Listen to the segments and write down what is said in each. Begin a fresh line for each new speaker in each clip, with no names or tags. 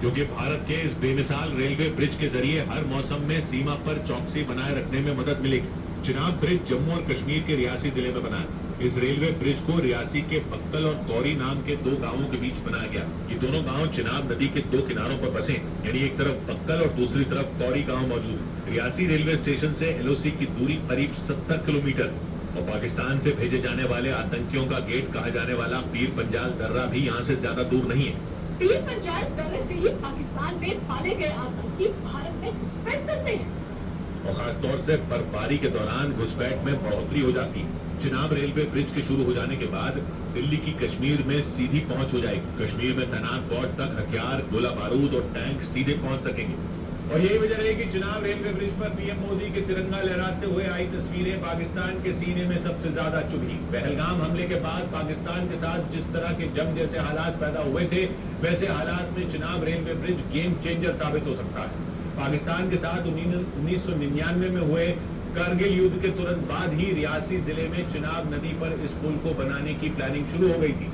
क्योंकि भारत के इस बेमिसाल रेलवे ब्रिज के जरिए हर मौसम में सीमा पर चौकसी बनाए रखने में मदद मिलेगी। चिनाब ब्रिज जम्मू और कश्मीर के रियासी जिले में बना है। इस रेलवे ब्रिज को रियासी के बक्कल और कौरी नाम के दो गांवों के बीच बनाया गया। ये दोनों गांव चिनाब नदी के दो किनारों पर बसे, यानी एक तरफ बक्कल और दूसरी तरफ कौरी गांव मौजूद है। रियासी रेलवे स्टेशन से एलओसी की दूरी करीब 70 किलोमीटर और पाकिस्तान से भेजे जाने वाले आतंकियों का गेट कहा जाने वाला पीर पंजाल दर्रा भी यहाँ से ज्यादा दूर नहीं है।
पीर पंजाल दर्रे से ही पाकिस्तान में पाले गए आतंकी भारत में घुसपैठ करते हैं
और खास तौर से बर्फबारी के दौरान घुसपैठ में बढ़ोतरी हो जाती है। चिनाब रेलवे ब्रिज के शुरू हो जाने के बाद दिल्ली की कश्मीर में सीधी पहुंच हो जाएगी। कश्मीर में तैनात फौज तक हथियार, गोला बारूद और टैंक सीधे पहुंच सकेंगे।
और यही वजह रही कि चिनाब रेलवे ब्रिज पर पीएम मोदी के तिरंगा लहराते हुए आई तस्वीरें पाकिस्तान के सीने में सबसे ज्यादा चुभी। पहलगाम हमले के बाद पाकिस्तान के साथ जिस तरह के जंग जैसे हालात पैदा हुए थे, वैसे हालात में Chenab railway bridge game changer साबित हो सकता है। पाकिस्तान के साथ 1999 में हुए कारगिल युद्ध के तुरंत बाद ही रियासी जिले में चिनाब नदी पर इस पुल को बनाने की प्लानिंग शुरू हो गई थी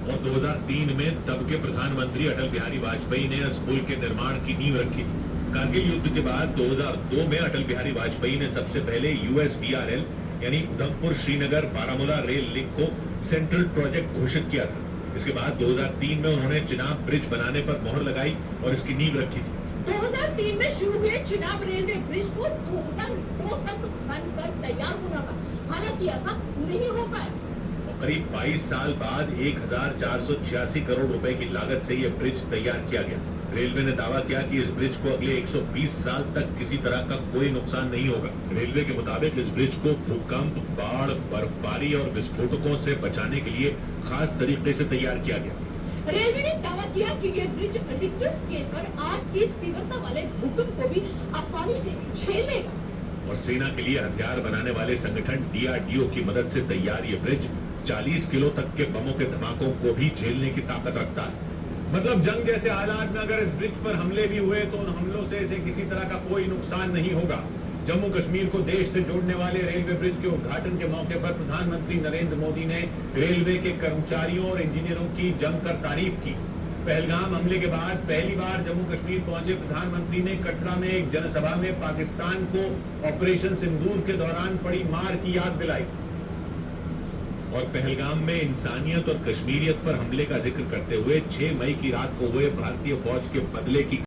और 2003 में तब के प्रधानमंत्री अटल बिहारी वाजपेयी ने इस पुल के निर्माण की नींव रखी थी। कारगिल युद्ध के बाद 2002 में अटल बिहारी वाजपेयी ने सबसे पहले यूएसबीआरएल यानी उधमपुर श्रीनगर बारामूला रेल लिंक को सेंट्रल प्रोजेक्ट घोषित किया था। इसके बाद 2003 में उन्होंने चिनाब ब्रिज बनाने पर मोहर लगाई और इसकी नींव रखी थी।
2003 में शुरू हुए चिनाब रेलवे ब्रिज को 2002 तक बनकर तैयार होना था, हालांकि ऐसा नहीं हो पाया।
करीब 22 साल बाद 1486 करोड़ रुपए की लागत से यह ब्रिज तैयार किया गया। रेलवे ने दावा किया कि इस ब्रिज को अगले 120 साल तक किसी तरह का कोई नुकसान नहीं होगा। रेलवे के मुताबिक इस ब्रिज को भूकंप, बाढ़, बर्फबारी और विस्फोटकों से बचाने के लिए खास तरीके से तैयार किया गया।
रेलवे ने दावा किया कि यह ब्रिज रिक्टर स्केल पर 8 की तीव्रता वाले भूकंप को भी आसानी से झेल लेगा।
और सेना के लिए हथियार बनाने वाले संगठन डीआरडीओ की मदद से तैयार ये ब्रिज 40 किलो तक के बमों के धमाकों को भी झेलने की ताकत रखता है।
मतलब जंग जैसे हालात में अगर इस ब्रिज पर हमले भी हुए तो उन हमलों से इसे किसी तरह का कोई नुकसान नहीं होगा। जम्मू कश्मीर को देश से जोड़ने वाले रेलवे ब्रिज के उद्घाटन के मौके पर प्रधानमंत्री नरेंद्र मोदी ने रेलवे के कर्मचारियों और इंजीनियरों की जमकर तारीफ की। पहलगाम हमले के बाद पहली बार जम्मू कश्मीर पहुंचे प्रधानमंत्री ने कटरा में एक जनसभा में पाकिस्तान को ऑपरेशन सिंदूर के दौरान पड़ी मार की याद दिलाई
और पहलगाम में इंसानियत और कश्मीरियत पर हमले का जिक्र करते हुए 6 मई की रात को हुए भारतीय फौज के बदले की